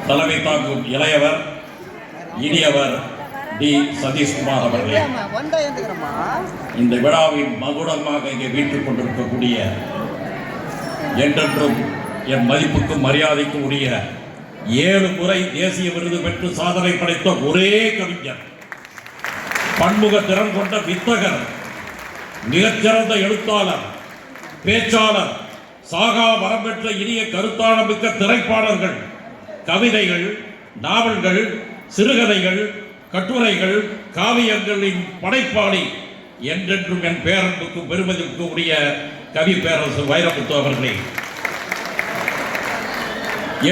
தலைமை தாங்கும் இளையவர் இனியவர் டி சதீஷ்குமார் அவர்களே, இந்த விழாவின் மகுடமாக இங்கே வீட்டுக் கொண்டிருக்கக்கூடிய என்றென்றும் என் மதிப்புக்கும் மரியாதைக்கும் உரிய 7 முறை தேசிய விருது பெற்று சாதனை படைத்த ஒரே கவிஞர், பன்முக திறன் கொண்ட வித்தகர், மிகச்சிறந்த எழுத்தாளர், பேச்சாளர், சாகா வரம் பெற்ற இனிய கருத்தாளமிக்க திரைப்பாடல்கள், கவிதைகள், நாவல்கள், சிறுகதைகள், கட்டுரைகள், காவியங்களின் படைப்பாளி, என்றென்றும் என் பேரன்புக்கும் பெருமதிக்கும் உரிய கவி பேரரசு வைரமுத்து அவர்களே,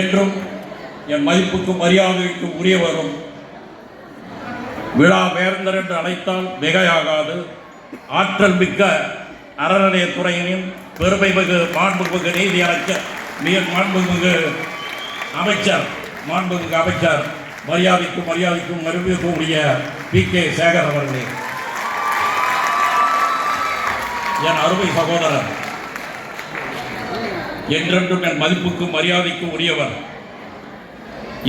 என்றும் என் மதிப்புக்கும் மரியாதைக்கும் உரியவரும், விழா வேந்தர் என்று அழைத்தால் மிகையாகாது, ஆற்றல் மிக்க அறநிலையத்துறையினின் பெருமை மிகு மாண்புமிகு நீதி அமைச்சர், மாண்புமிகு அமைச்சர் மரியாதைக்கும் மறுபடியும் உரிய PK சேகர் அவர்களே, என் அருமை சகோதரர், என்றென்றும் என் மதிப்புக்கும் மரியாதைக்கும் உரியவர்,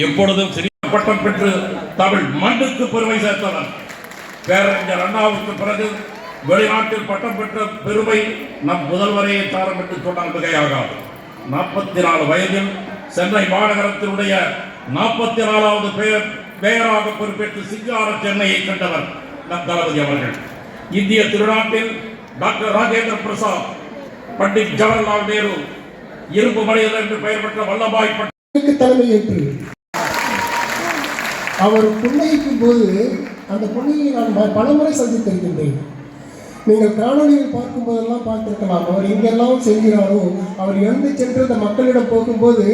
எப்பொழுதும் சிறிய பட்டம் பெற்று தமிழ் மண்ணுக்கு பெருமை சேர்த்தவர், பேரறிஞர் அண்ணாவுக்கு பிறகு வெளிநாட்டில் பட்டம் பெற்ற பெருமை நம் முதல்வரையே தாரம் என்று சொன்னால் மிகையாகாது. 44 வயதில் சென்னை மாநகரத்தினுடைய 44வது மேயராக பொறுப்பேற்று சிங்கார சென்னையை கண்டவர் நம் தளபதி அவர்கள். இந்திய திருநாட்டில் டாக்டர் ராஜேந்திர பிரசாத், பண்டிட் ஜவஹர்லால் நேரு, இரும்பு மனிதர் என்று பெயர் பெற்ற வல்லபாய் பட்டேல் தலைமையேற்று அவர் புன்னகைக்கும் போது அந்த புன்னகையை நான் பலமுறை சந்தித்திருக்கின்றேன். நீங்கள் காணொலியில் பார்க்கும் போதெல்லாம் பார்த்திருக்கலாம். அவர் எங்கெல்லாம் செய்கிறாரோ, அவர் எழுந்து சென்று அந்த மக்களிடம் போகும்போது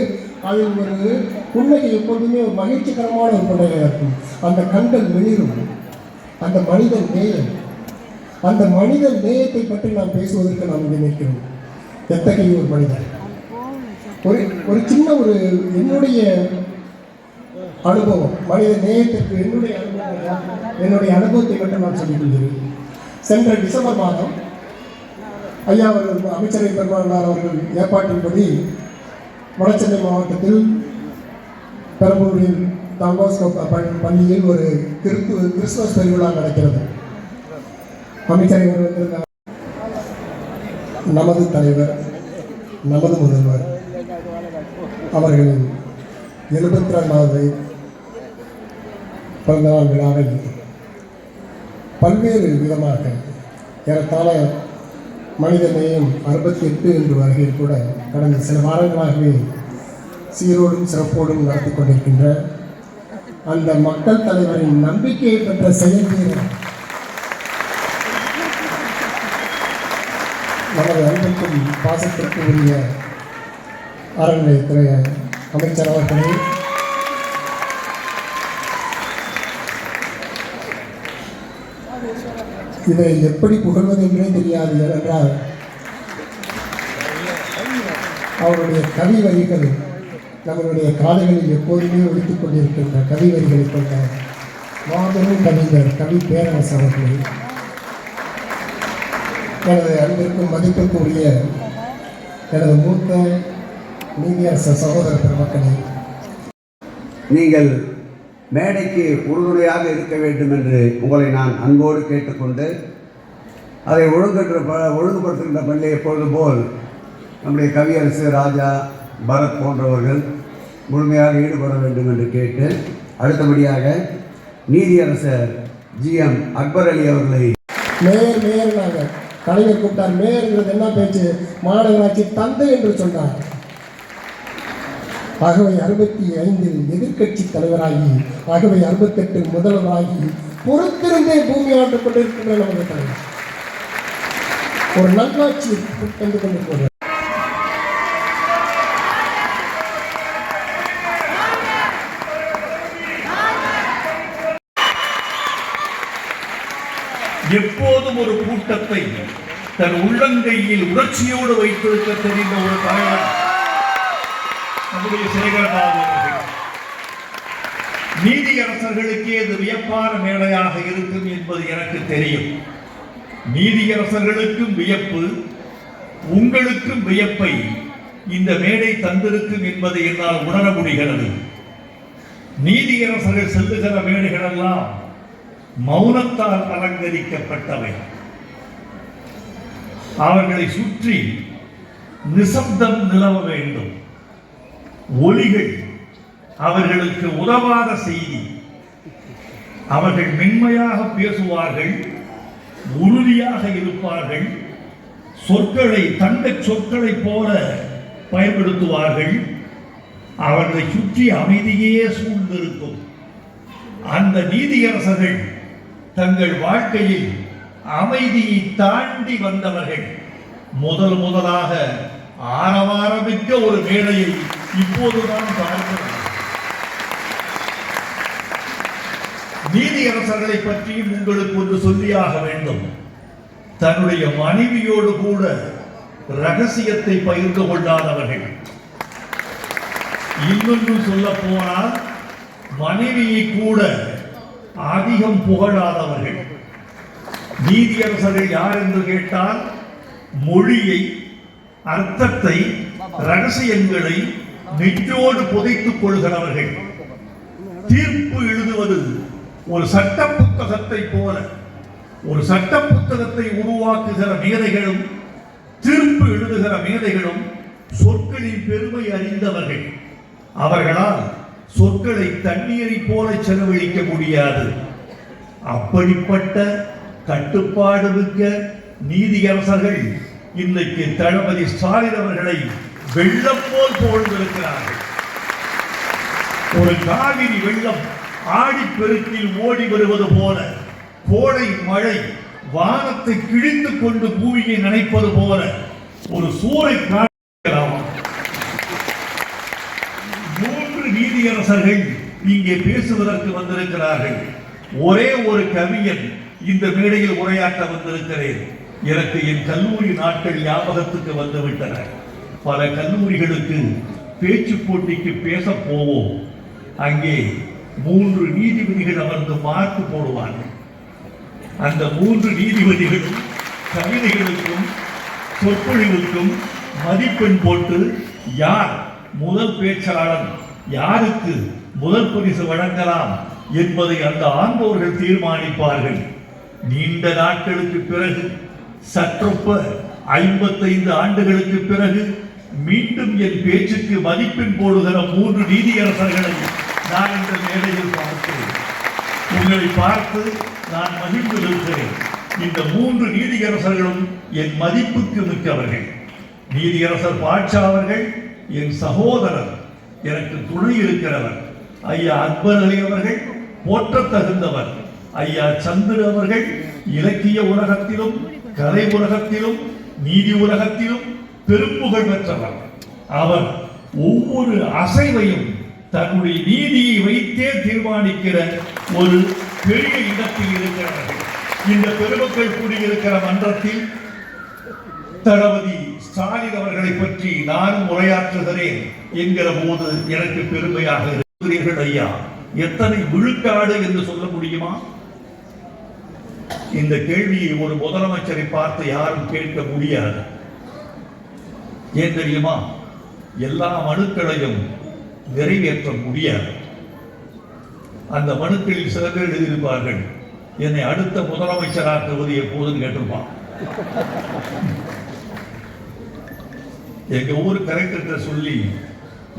அதில் ஒரு புன்னகை எப்போதுமே ஒரு மகிழ்ச்சிகரமான ஒரு புன்னகையாக இருக்கும். அந்த கண்கள் வெளிரும். அந்த மனிதன் நேயம், அந்த மனிதன் நேயத்தை பற்றி நாம் பேசுவதற்கு நாம் நினைக்கிறோம். எத்தகைய ஒரு மனிதன்! ஒரு சின்ன என்னுடைய அனுபவம், மனித நேயத்திற்கு என்னுடைய அனுபவத்தை மட்டும் நான் சொல்லிக் கொள்கிறேன். சென்ற டிசம்பர் மாதம் ஐயா அவர்கள், அமைச்சரை பெருமானார் அவர்கள் ஏற்பாட்டின்படி வடசென்னை மாவட்டத்தில் பெரம்பூரில் தாம்பாஸ்கோ பள்ளியில் ஒரு கிறிஸ்துமஸ் பெருவிழா நடக்கிறது. அமைச்சரை வந்திருந்தார். நமது தலைவர், நமது முதல்வர் அவர்களின் 72வது பிறந்தநாள் விழாவை பல்வேறு விதமாக ஏறத்தாழ மனித நேயம் 68 என்ற வகையில் கூட கடந்த சில வாரங்களாகவே சீரோடும் சிறப்போடும் நடத்தி கொண்டிருக்கின்ற அந்த மக்கள் தலைவரின் நம்பிக்கையை பெற்ற செயல்வீரர் நமது அன்புக்கும் பாசத்திற்கு உரிய அறநிலையத்துறை அமைச்சர் அவர்களே, இதை எப்படி புகழ்வது என்றே தெரியாது. ஏனென்றால் அவருடைய கவி வரிகள் நம்மளுடைய காதுகளில் எப்போதுமே ஒழித்துக் கொண்டிருக்கின்ற கவி வரிகளை கொண்ட மாபெரும் கவிஞர் கவி பேரரசு அவர்களே, எனது அன்பிற்கும் மதிப்பிற்கும் உரிய எனது மூத்த நீதியரச சகோதர பெருமக்களே, நீங்கள் மேடைக்கு உறுதுணையாக இருக்க வேண்டும் என்று உங்களை நான் அன்போடு கேட்டுக்கொண்டு, அதை ஒழுங்குபடுத்துகின்ற பள்ளியை எப்பொழுதும் போல் நம்முடைய கவியரசு ராஜா பரத் போன்றவர்கள் முழுமையாக ஈடுபட வேண்டும் என்று கேட்டு, அடுத்தபடியாக நீதியரசர் GM அக்பர் அலி அவர்களை மேயர் கலைஞர் கூப்பிட்டார். மேயர்ங்கிறது என்ன பேச்சு? மாநகராட்சி தந்தை என்று சொன்னார். ஆகவே 65 எதிர்கட்சி தலைவராகி, ஆகவே 68 முதல்வராகி பொறுத்திருந்தே பூமி ஆண்டு கொண்டிருக்கின்ற நமது தலைவர் ஒரு நல்லாட்சி தந்து கொண்டிருக்கிறார். எப்போதும் ஒரு கூட்டத்தை தன் உள்ளங்கையில் உணர்ச்சியோடு வைத்திருக்க தெரிந்த ஒரு தலைவர் நம்முடைய சேகரபாபு அவர்கள். நீதியரசர்களுக்கே அது வியப்பான மேடையாக இருக்கும் என்பது எனக்கு தெரியும். நீதியரசர்களுக்கும் வியப்பு, உங்களுக்கும் வியப்பை இந்த மேடை தந்திருக்கும் என்பதை என்னால் உணர முடிகிறது. நீதியரசர்கள் செல்லுகிற மேடைகளெல்லாம் மௌனத்தால் அலங்கரிக்கப்பட்டவை. அவர்களை சுற்றி நிசப்தம் நிலவ வேண்டும். ஒலிகள் அவர்களுக்கு உதவாத செய்தி. அவர்கள் மென்மையாக பேசுவார்கள், உறுதியாக இருப்பார்கள், சொற்களை தண்டை சொற்களை போல பயன்படுத்துவார்கள். அவர்களை சுற்றி அமைதியே சூழ்ந்திருக்கும். அந்த நீதியரசர்கள் தங்கள் வாழ்க்கையில் அமைதியை தாண்டி வந்தவர்கள். முதலாக ஆரவாரமிக்க ஒரு மேடையை இப்போதுதான் பார்க்கிறோம். நீதியரசர்களை பற்றியும் உங்களுக்கு ஒன்று சொல்லியாக வேண்டும். தன்னுடைய மனைவியோடு கூட ரகசியத்தை பகிர்ந்து கொள்ளாதவர்கள். இன்னொன்று சொல்ல போனால் மனைவியை கூட அதிகம் புகழாதவர்கள். நீதியரசர்கள் யார் என்று கேட்டால் மொழியை, அர்த்தத்தை, ரகசியங்களை நெஞ்சோடு புதைத்துக் கொள்கிறவர்கள். தீர்ப்பு எழுதுவது ஒரு சட்ட புத்தகத்தை போல. ஒரு சட்ட புத்தகத்தை உருவாக்குகிற மேதைகளும் தீர்ப்பு எழுதுகிற மேதைகளும் சொற்களின் பெருமை அறிந்தவர்கள். அவர்களால் சொற்களை தண்ணீரை போல செலவழிக்க முடியாது. அப்படிப்பட்ட கட்டுப்பாடு மிக்க நீதியரசர்கள் இன்றைக்கு தளபதி ஸ்டாலின் அவர்களை வெள்ளம் போல் புகழ்ந்திருக்கிறார்கள். ஒரு காவிரி வெள்ளம் ஆடிப்பெருக்கில் ஓடி வருவது போல, கோடை மழை வானத்தை கிழித்துக் கொண்டு பூமியை நினைப்பது போல ஒரு சூறை காணலாம். 3 நீதியரசர்கள் இங்கே பேசுவதற்கு வந்திருக்கிறார்கள். ஒரே ஒரு கவிஞன் இந்த மேடையில் உரையாற்ற வந்திருக்கிறேன். எனக்கு என் கல்லூரி நாட்கள் ஞாபகத்துக்கு வந்துவிட்டன. பல கல்லூரிகளுக்கு பேச்சு போட்டிக்கு பேச போவோம். அங்கே 3 நீதிபதிகள் அமர்ந்து மார்க் போடுவார்கள். அந்த 3 நீதிபதிகளும் கவிதைகளுக்கும் சொற்பொழிவுக்கும் மதிப்பெண் போட்டு யார் முதல் பேச்சாளர், யாருக்கு முதல் பரிசு வழங்கலாம் என்பதை அந்த ஆண்டோர்கள் தீர்மானிப்பார்கள். நீண்ட நாட்களுக்கு பிறகு, சற்றொப்ப 55 ஆண்டுகளுக்கு பிறகு மீண்டும் என் பேச்சுக்கு மதிப்பெண் போடுகிற 3 நீதியரசர்களை நான் இந்த மேடையில் பார்க்கிறேன். உங்களை பார்த்து நான் மகிழ்ந்திருக்கிறேன். இந்த 3 நீதியரசர்களும் என் மதிப்புக்கு மிக்கவர்கள். நீதியரசர் பாட்சா அவர்கள் என் சகோதரர், எனக்கு துணை இருக்கிறவர். ஐயா அக்பர் அலி அவர்கள் போற்ற தகுந்தவர். ஐயா சந்திர அவர்கள் இலக்கிய உலகத்திலும் கலை உலகத்திலும் நீதி உலகத்திலும் பெரும்புகழ் பெற்றவர். அவர் ஒவ்வொரு அசைவையும் தன்னுடைய நீதியை வைத்தே தீர்மானிக்கிற ஒரு பெரிய இடத்தில் இருக்கிறார்கள். இந்த பெருமக்கள் கூடியிருக்கிற மன்றத்தில் தளபதி ஸ்டாலின் அவர்களை பற்றி நானும் உரையாற்றுகிறேன் என்கிற போது எனக்கு பெருமையாக இருக்கிறீர்கள். ஐயா, எத்தனை விழுக்காடு என்று சொல்ல முடியுமா? இந்த கேள்வியை ஒரு முதலமைச்சரை பார்த்து யாரும் கேட்க முடியாது. ஏன் தெரியுமா? எல்லா மனுக்களையும் நிறைவேற்ற முடியாது. அந்த மனுக்களில் சில பேர் எழுதியிருப்பார்கள், என்னை அடுத்த முதலமைச்சராக்குவது எப்போதுன்னு கேட்டிருப்பான். எங்க ஊர் கலெக்டர்கிட்ட சொல்லி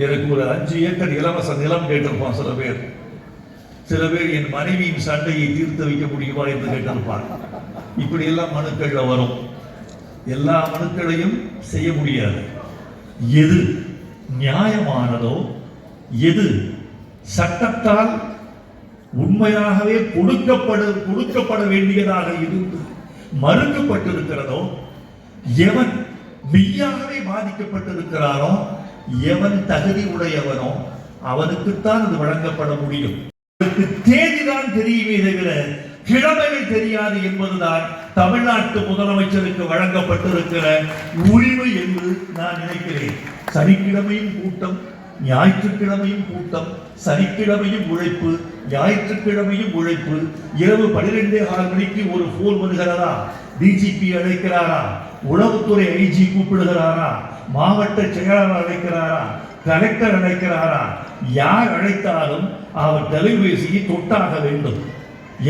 எனக்கு ஒரு 5 ஏக்கர் இலவச நிலம் கேட்டிருப்பான் சில பேர். சில பேர் என் மனைவியின் சண்டையை தீர்த்து வைக்க முடியுமா என்று கேட்டிருப்பார். இப்படி எல்லாம் மனுக்கள்ல வரும். எல்லா மனுக்களையும் செய்ய முடியாது. எது நியாயமானதோ, எது சட்டத்தால் உண்மையாகவே கொடுக்கப்பட வேண்டியதாக இருந்து மறுக்கப்பட்டிருக்கிறதோ, எவன் மெய்யாகவே பாதிக்கப்பட்டிருக்கிறானோ, எவன் தகுதி உடையவனோ அவனுக்குத்தான் அது வழங்கப்பட முடியும். தேதிதான் தெரியுமே தவிர கிழமைகள் தெரியாது என்பதுதான் தமிழ்நாட்டு முதலமைச்சருக்கு வழங்கப்பட்டிருக்கிற உரிமை என்று நான் நினைக்கிறேன். சனிக்கிழமையும் கூட்டம், ஞாயிற்றுக்கிழமையும் கூட்டம், சனிக்கிழமையும் உழைப்பு, ஞாயிற்றுக்கிழமையும் உழைப்பு. இரவு 12:15 மணிக்கு ஒரு போன் வருகிறதா? டிஜிபி அழைக்கிறாரா? உளவுத்துறை ஐஜி கூப்பிடுகிறாரா? மாவட்ட செயலாளர் அழைக்கிறாரா? கலெக்டர் அழைக்கிறாரா? யார் அழைத்தாலும் அவர் தொலைபேசியை தொட்டாக வேண்டும்.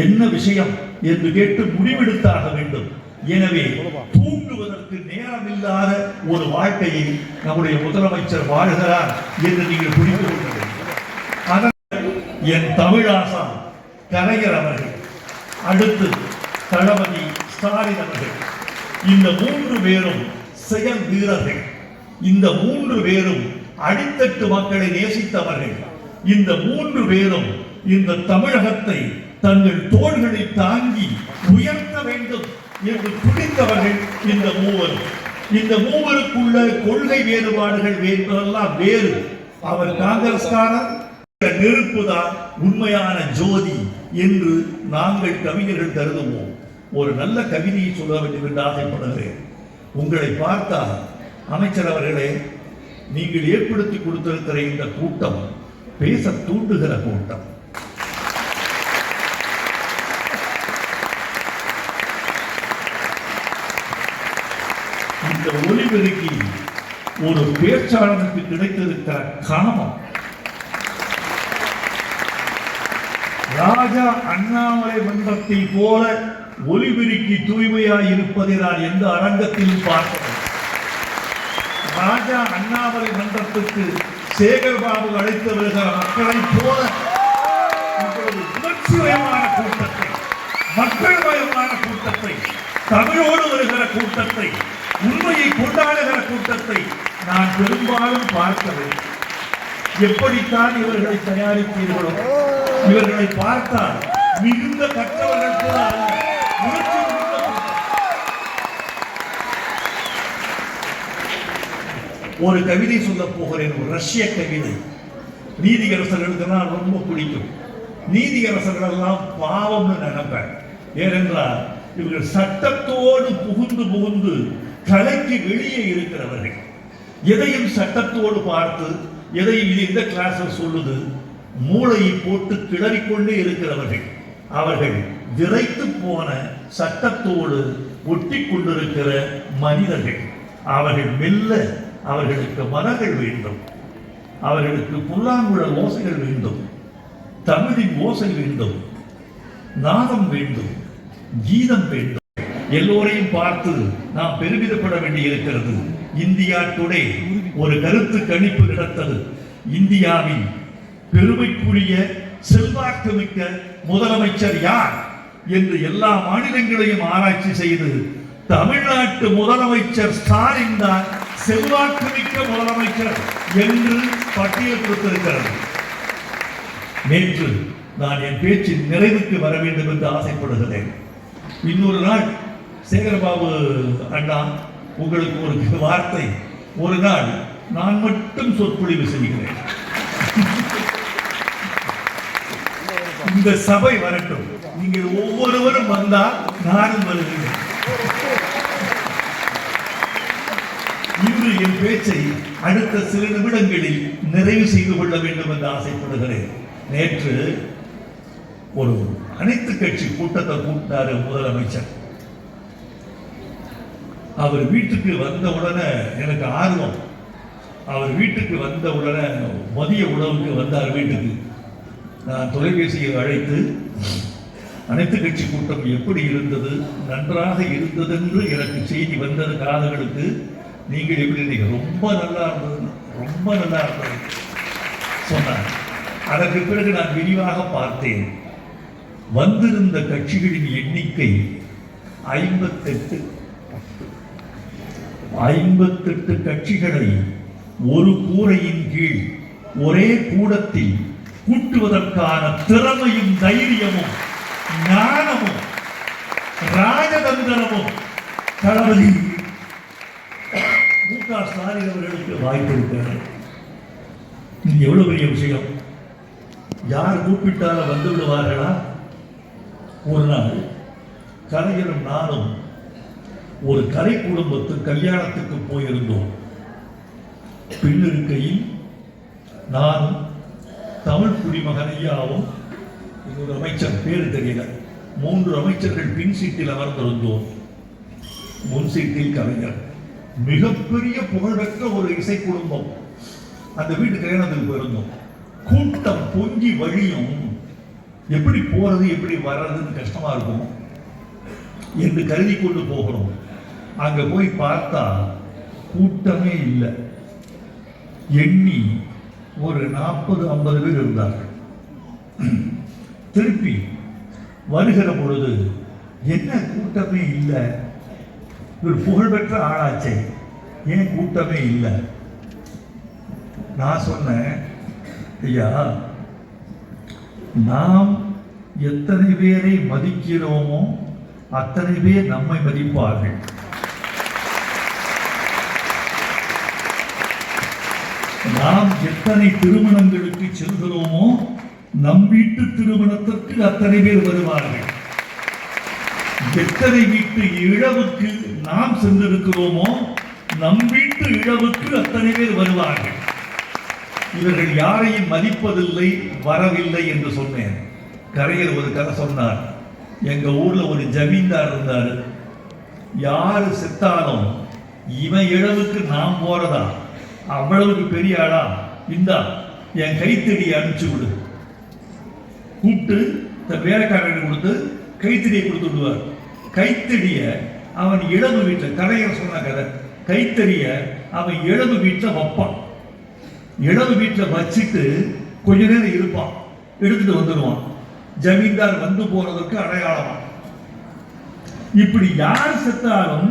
என்ன விஷயம் என்று கேட்டு முடிவெடுத்தாக வேண்டும். எனவே தூண்டுவதற்கு நேரமில்லாத ஒரு வாழ்க்கையை நம்முடைய முதலமைச்சர் வாழ்கிறார் என்று நீங்கள் புரிந்து கொள்ள வேண்டும். அதனால் என் தமிழாசா கலைஞர் அவர்கள், அடுத்து தளபதி ஸ்டாலின் அவர்கள், இந்த 3 பேரும் செயல் வீரர்கள். இந்த 3 பேரும் அடித்தட்டு மக்களை நேசித்தவர்கள். இந்த 3 பேரும் இந்த தமிழகத்தை தங்கள் தோள்களில் தாங்கி உயர்த்த வேண்டும் என்று துடித்தவர்கள் இந்த 3. இந்த 3க்குள்ள கொள்கை வேறுபாடுகள் என்பதெல்லாம் வேறு. அவர் காங்கிரஸ்காரர், நெருப்புதான் உண்மையான ஜோதி என்று நாங்கள் கவிஞர்கள் கருதுவோம். ஒரு நல்ல கவிதையை சொல்ல வேண்டும் என்று ஆசைப்படுகிறேன். உங்களை பார்த்தால் அமைச்சர் அவர்களே, நீங்கள் ஏற்படுத்தி கொடுத்திருக்கிற இந்த கூட்டம் பேச தூண்டுகிற கூட்டம். இந்த ஒலிபெருக்கி ஒரு பேச்சாளருக்கு கிடைத்திருக்கிற காமம். ராஜா அண்ணாமலை மன்றத்தை போல ஒலிபெருக்கி தூய்மையாய் இருப்பதை நான் எந்த அரங்கத்திலும் பார்த்தேன். ராஜா அண்ணாமலை மன்றத்துக்கு சேகர்பாபு அழைத்து வருகிற மக்களை போல இப்பொழுது உணர்ச்சிமயமான கூட்டத்தை, மக்கள் மயமான கூட்டத்தை, தமிழோடு வருகிற கூட்டத்தை, உண்மையை கொண்டாடுகிற கூட்டத்தை நான் பெரும்பாலும் பார்க்கவில்லை. எப்படித்தான் இவர்களை தயாரிப்பீர்களோ, இவர்களை பார்த்தால் மிகுந்த கற்றவர்கள் கூட அல்ல, உணர்ச்சி மிகுந்த கூட்டம். ஒரு கவிதை சொல்ல போகிறேன், ஒரு ரஷ்ய கவிதை. நீதியரசர்களுக்கெல்லாம் ரொம்ப பிடிக்கும். நீதியரசர்கள் எல்லாம் பாவம்னு நினைப்பேன். ஏனென்றால் இவர்கள் சட்டத்தோடு புகுந்து புகுந்து கலைக்கு வெளியே இருக்கிறவர்கள். எதையும் சட்டத்தோடு பார்த்து, எதையும் இது இந்த கிளாஸ் சொல்லுது, மூளையை போட்டு கிளறிக்கொண்டே இருக்கிறவர்கள். அவர்கள் விரைத்து போன சட்டத்தோடு ஒட்டி கொண்டிருக்கிற மனிதர்கள். அவர்கள் மெல்ல, அவர்களுக்கு மனங்கள் வேண்டும், அவர்களுக்கு புல்லாங்குழல் ஓசைகள் வேண்டும், தமிழின் ஓசை வேண்டும், நாதம் வேண்டும், கீதம் வேண்டும். எல்லோரையும் பார்த்து நாம் பெருமிதப்பட வேண்டி இருக்கிறது. இந்தியா டுடே ஒரு கருத்து கணிப்பு நடத்தது. இந்தியாவின் பெருமைக்குரிய செல்வாக்குமிக்க முதலமைச்சர் யார் என்று எல்லா மாநிலங்களையும் ஆராய்ச்சி செய்து தமிழ்நாட்டு முதலமைச்சர் ஸ்டாலின் தான் செல்வாக்குமிக்க முதலமைச்சர் என்று பட்டியல் கொடுத்திருக்கிறது. நேற்று நான் என் பேச்சின் நிறைவுக்கு வர வேண்டும் என்று ஆசைப்படுகிறேன். இன்னொரு நாள் சேகர்பாபு அண்ணா, உங்களுக்கு ஒரு வார்த்தை, ஒரு நாள் நான் மட்டும் சொற்பொழிவு செய்கிறேன். இந்த சபை வரட்டும், நீங்கள் ஒவ்வொருவரும் வந்தால் நானும் வருகிறேன். இன்று என் பேச்சை அடுத்த சில நிமிடங்களில் நிறைவு செய்து கொள்ள வேண்டும் என்று ஆசைப்படுகிறேன். நேற்று ஒரு அனைத்து கட்சி கூட்டத்தை கூட்டினார் முதலமைச்சர். அவர் வீட்டுக்கு வந்த உடனே எனக்கு ஆர்வம். அவர் வீட்டுக்கு வந்த உடனே மதிய உணவுக்கு வந்தார் வீட்டுக்கு. நான் தொலைபேசியை அழைத்து அனைத்து கட்சி கூட்டம் எப்படி இருந்தது, நன்றாக இருந்தது என்று எனக்கு செய்தி வந்தது காதுகளுக்கு. நீங்கள் எப்படி இருந்தீங்க? ரொம்ப நல்லா இருந்தது, ரொம்ப நல்லா இருந்தது சொன்னார். அதற்கு பிறகு நான் விரிவாக பார்த்தேன். வந்திருந்த கட்சிகளின் எண்ணிக்கை 58 கட்சிகளை ஒரு கூரையின் கீழ் ஒரே கூடத்தில் கூட்டுவதற்கான திறமையும் தைரியமும் ஞானமும் ராஜதந்திரமும் தளபதி மு க ஸ்டாலின் அவர்களுக்கு வாய்ப்பிருக்கிறார். இது எவ்வளவு பெரிய விஷயம்! யார் கூப்பிட்டாலும் வந்து விடுவார்களா? ஒரு நாள் கலைஞரும் நானும் ஒரு கலை குடும்பத்து கல்யாணத்துக்கு போயிருந்தோம். பின்னிருக்கையில் நானும் தமிழ் குடிமகன் ஐயாவும் இன்னொரு அமைச்சர் பேர் தெரியல, 3 அமைச்சர்கள் பின் சீட்டில் அமர்ந்திருந்தோம். முன் சீட்டில் கலைஞர். மிகப்பெரிய புகழ்பெற்ற ஒரு இசை குடும்பம். அந்த வீட்டு கல்யாணத்துக்கு போயிருந்தோம். கூட்டம் பொங்கி வழியும், எப்படி போறது எப்படி வர்றதுன்னு கஷ்டமா இருக்கும் என்று கருதி கொண்டு போகிறோம். அங்க போய் பார்த்தா கூட்டமே இல்லை. எண்ணி ஒரு 40-50 பேர் இருந்தார்கள். திருப்பி வருகிற பொழுது என்ன கூட்டமே இல்லை, ஒரு புகழ்பெற்ற ஆளாச்சே, ஏன் கூட்டமே இல்லை? நான் சொன்னேன், ஐயா, நாம் எத்தனை பேரை மதிக்கிறோமோ அத்தனை பேர் நம்மை மதிப்பார்கள். நாம் எத்தனை திருமணங்களுக்கு செல்கிறோமோ நம் வீட்டு திருமணத்திற்கு அத்தனை பேர் வருவார்கள். எத்தனை வீட்டு இழவுக்கு நாம் சென்றிருக்கிறோமோ நம் வீட்டு இழவுக்கு அத்தனை பேர் வருவார்கள். இவர்கள் யாரையும் மதிப்பதில்லை, வரவில்லை என்று சொன்னேன். கரையர் ஒரு கதை சொன்னார். எங்க ஊர்ல ஒரு ஜமீன்தார் இருந்தார். யாரு செத்தாலும் இவன் இழவுக்கு நாம் போறதா, அவ்வளவுக்கு பெரிய ஆளா, இந்தா என் கைத்தடியை அனுப்பிச்சு விடு. கூப்பிட்டு தன் வேலைக்காரர்கள் கொடுத்து கைத்தடியை கொடுத்து விடுவார். கைத்தடிய அவன் இழவு வீட்டில், கரையர் சொன்ன கதை, கைத்தடிய அவன் இழவு வீட்டில் வைப்பான். இழவு வீட்டில் வச்சுட்டு கொஞ்ச நேரம் இருப்பான், எடுத்துட்டு வந்துடுவான். ஜமீன்தார் வந்து போறதற்கு அடையாளமா. இப்படி யார் செத்தாலும்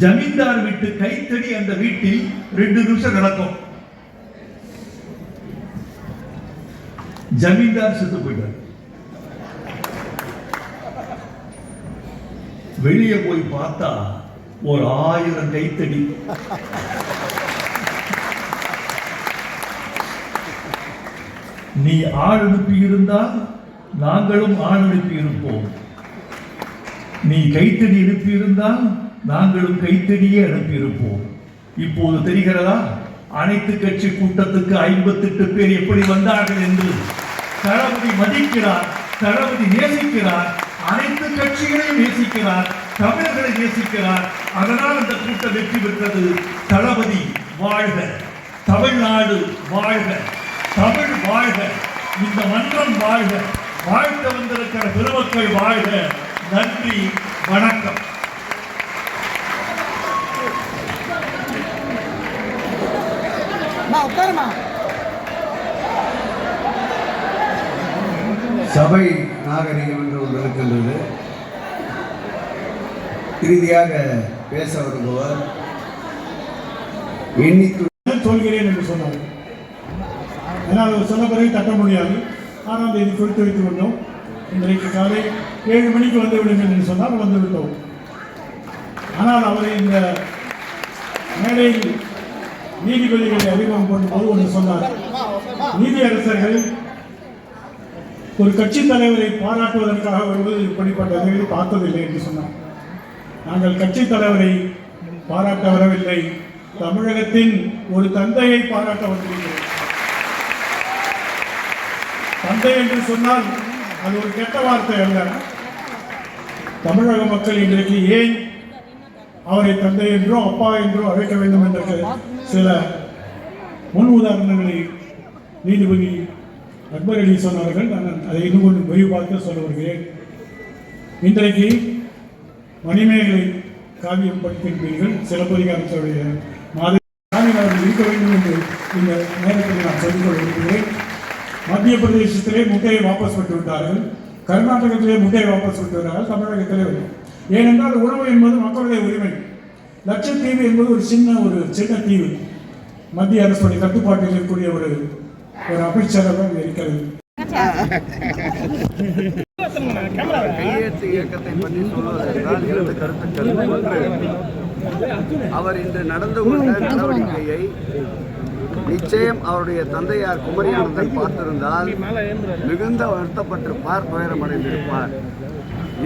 ஜமீன்தார் வீட்டு கைத்தடி அந்த வீட்டில் 2 நிமிஷம் நடக்கும். ஜமீன்தார் செத்து போயிட்டார். வெளியே போய் பார்த்தா ஒரு 1000 கைத்தடி. நீ ஆள் அனுப்பி இருந்தால் நாங்களும் ஆள் அனுப்பி இருப்போம். நீ கைத்தடி அனுப்பி இருந்தால் நாங்களும் கைத்தடியே அனுப்பி இருப்போம். இப்போது தெரிகிறதா அனைத்து கட்சி கூட்டத்துக்கு 58 பேர் எப்படி வந்தார்கள் என்று? தளபதி மதிக்கிறார், தளபதி நேசிக்கிறார், அனைத்து கட்சிகளையும் நேசிக்கிறார், தமிழர்களை நேசிக்கிறார். அதனால் அந்த கூட்டம் வெற்றி பெற்றது. தளபதி வாழ்க, தமிழ்நாடு வாழ்க, தமிழ் வாழ்க, இந்த மன்றம் வாழ்க, வாழ்க்க வந்திருக்கிற பெருமக்கள் வாழ்க. நன்றி, வணக்கம். சபை நாகரிகம் என்று ஒன்று இருக்கின்றது. இறுதியாக பேச வருபவர் சொல்கிறேன் என்று சொன்னார். ஏன்னால் அவர் சொன்ன பிறகு தட்ட முடியாது. 6ஆம் தேதி கொடுத்து வைத்து விட்டோம். இன்றைக்கு காலை 7 மணிக்கு வந்து விடுங்கள் என்று சொன்னால் வந்து விட்டோம். ஆனால் அவரை இந்த மேடையில் நீதிபதிகளை அறிமுகம் பண்ணும்போது ஒன்று சொன்னார். நீதியரசர்கள் ஒரு கட்சி தலைவரை பாராட்டுவதற்காக வருவது இப்படிப்பட்ட நிகழ்வு பார்த்ததில்லை என்று சொன்னார். நாங்கள் கட்சி தலைவரை பாராட்ட வரவில்லை, தமிழகத்தின் ஒரு தந்தையை பாராட்ட வந்திருக்கிறோம். தந்தை என்று சொன்னால் அது ஒரு கெட்ட வார்த்தை அல்ல. தமிழக மக்கள் இன்றைக்கு ஏன் அவரை தந்தை என்றோ அப்பா என்றோ அழைக்க வேண்டும் என்ற சில முன் உதாரணங்களை நீதிபதி அக்பர் அலி சொன்னார்கள். நான் அதை இன்னும் கொஞ்சம் விரிவாக சொல்ல வருகிறேன். இன்றைக்கு மணிமேகலை காவியம் படித்திருப்பீர்கள். சிலப்பதிகாரத்துடைய அவர்கள் இருக்க வேண்டும் என்று இந்த நேரத்தில் நான் சொல்லிக்கொள்ள விரும்புகிறேன். மத்திய பிரதேசத்திலே முட்டையை வாபஸ் விட்டு விட்டார்கள், கர்நாடகத்திலே முட்டையை வாபஸ் விட்டு விட்டார்கள், தமிழகத்திலே இல்லை. ஏனென்றால் உணவு என்பது மக்களுடைய உரிமை. லட்சத்தீவு என்பது ஒரு சின்ன தீவு. மத்திய அரசுடைய கட்டுப்பாட்டில் இருக்கக்கூடிய ஒரு அமைச்சரகம் இருக்கிறது. கையெழுத்து இயக்கத்தை பற்றி சொல்வதென்றால் 2 கருத்துக்கள். ஒன்று, அவர் இன்று நடந்து கொண்ட நடவடிக்கையை நிச்சயம் அவருடைய தந்தையார் குமரியானந்தன் பார்த்திருந்தால் மிகுந்த வருத்தப்பட்டிருப்பார், துயரமடைந்திருப்பார்.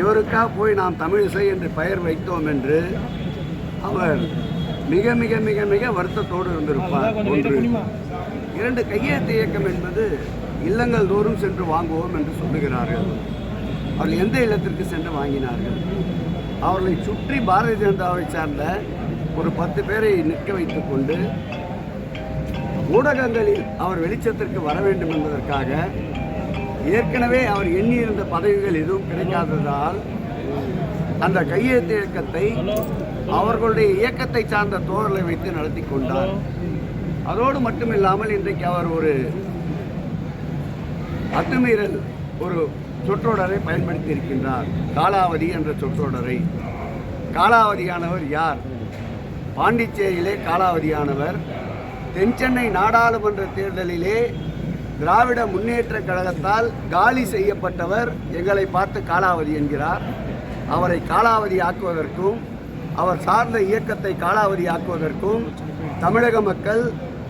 இவருக்காக போய் நாம் தமிழிசை என்று பெயர் வைத்தோம் என்று அவர் மிக மிக மிக மிக வருத்தத்தோடு இருந்திருப்பார். ஒன்று. 2, கையெழுத்து இயக்கம் என்பது இல்லங்கள் தோறும் சென்று வாங்குவோம் என்று சொல்லுகிறார்கள். அவர்கள் எந்த இல்லத்திற்கு சென்று வாங்கினார்கள்? அவர்களை சுற்றி பாரதிய ஜனதாவை சார்ந்த ஒரு 10 பேரை நிற்க வைத்துக் கொண்டு ஊடகங்களில் அவர் வெளிச்சத்திற்கு வர வேண்டும் என்பதற்காக ஏற்கனவே அவர் எண்ணியிருந்த பதவிகள் எதுவும் கிடைக்காததால் அந்த கையெழுத்து இயக்கத்தை அவர்களுடைய இயக்கத்தை சார்ந்த தோழர்களை வைத்து நடத்தி கொண்டார். அதோடு மட்டுமில்லாமல் இன்றைக்கு அவர் ஒரு அத்துமீறல் ஒரு சொற்றொடரை பயன்படுத்தி இருக்கின்றார். காலாவதி என்ற சொற்றொடரை. காலாவதியானவர் யார்? பாண்டிச்சேரியிலே காலாவதியானவர். தென்சென்னை நாடாளுமன்ற தேர்தலிலே திராவிட முன்னேற்ற கழகத்தால் காலி செய்யப்பட்டவர் எங்களை பார்த்து காலாவதி என்கிறார். அவரை காலாவதி ஆக்குவதற்கும் அவர் சார்ந்த இயக்கத்தை காலாவதி ஆக்குவதற்கும் தமிழக மக்கள்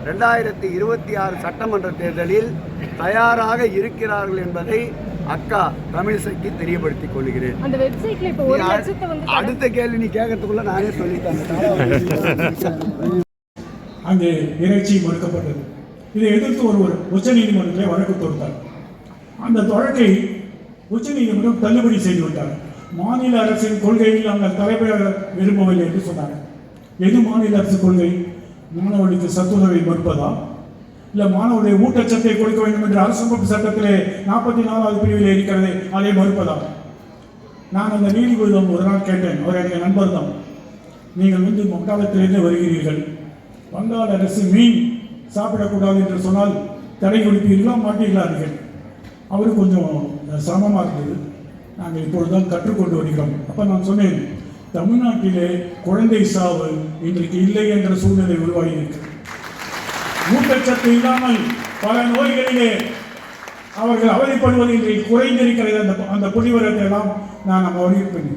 2026 சட்டமன்ற தேர்தலில் தயாராக இருக்கிறார்கள் என்பதை அக்கா தமிழிசைக்கு தெரியப்படுத்திக் கொள்கிறேன். அந்த வெப்சைட்ல இப்போ 1 லட்சத்தை வந்து அடுத்த கேள்வி நீ கேட்கறதுக்குள்ள நானே சொல்லிட்டேன். அங்கே இறைச்சி மறுக்கப்பட்டது. இதை எதிர்த்து ஒருவர் உச்சநீதிமன்றத்தில் வழக்கு தொடுத்தார். அந்த வழக்கை உச்சநீதிமன்றம் தள்ளுபடி செய்துவிட்டார். மாநில அரசின் கொள்கையில் நாங்கள் தலைமையாக விரும்பவில்லை என்று சொன்னாங்க. எது மாநில அரசு கொள்கை? மாணவர்களுக்கு சத்துணவை மறுப்பதா, இல்லை மாணவருடைய ஊட்டச்சத்தை கொடுக்க வேண்டும் என்று அரசமைப்பு சட்டத்திலே 44வது பிரிவில் இருக்கிறது, அதை மறுப்பதா? நான் அந்த நீதிபதியிடம் ஒரு நாள் கேட்டேன். அவர் என்னுடைய நண்பர் தான். நீங்கள் வங்காளத்திலிருந்து வருகிறீர்கள், வங்காள அரசு மீன் சாப்பிடக்கூடாது என்று சொன்னால் தடை கொடுப்பீர்களா மாட்டீர்களார்கள்? அவரு கொஞ்சம் சிரமமாக இருந்தது. நாங்கள் இப்பொழுதுதான் கற்றுக்கொண்டு வருகிறோம். அப்போ நான் சொன்னேன், தமிழ்நாட்டிலே குழந்தை சாவு இன்றைக்கு இல்லை என்ற சூழ்நிலை உருவாகி இருக்கு. ஊட்டச்சத்து இல்லாமல் பல நோய்களிலே அவர்கள் அவதிப்படுவது இன்றைக்கு குறைந்திருக்கிறது. அந்த புள்ளிவரத்தை எல்லாம் நான் நம்ம அறிவிப்பேன்.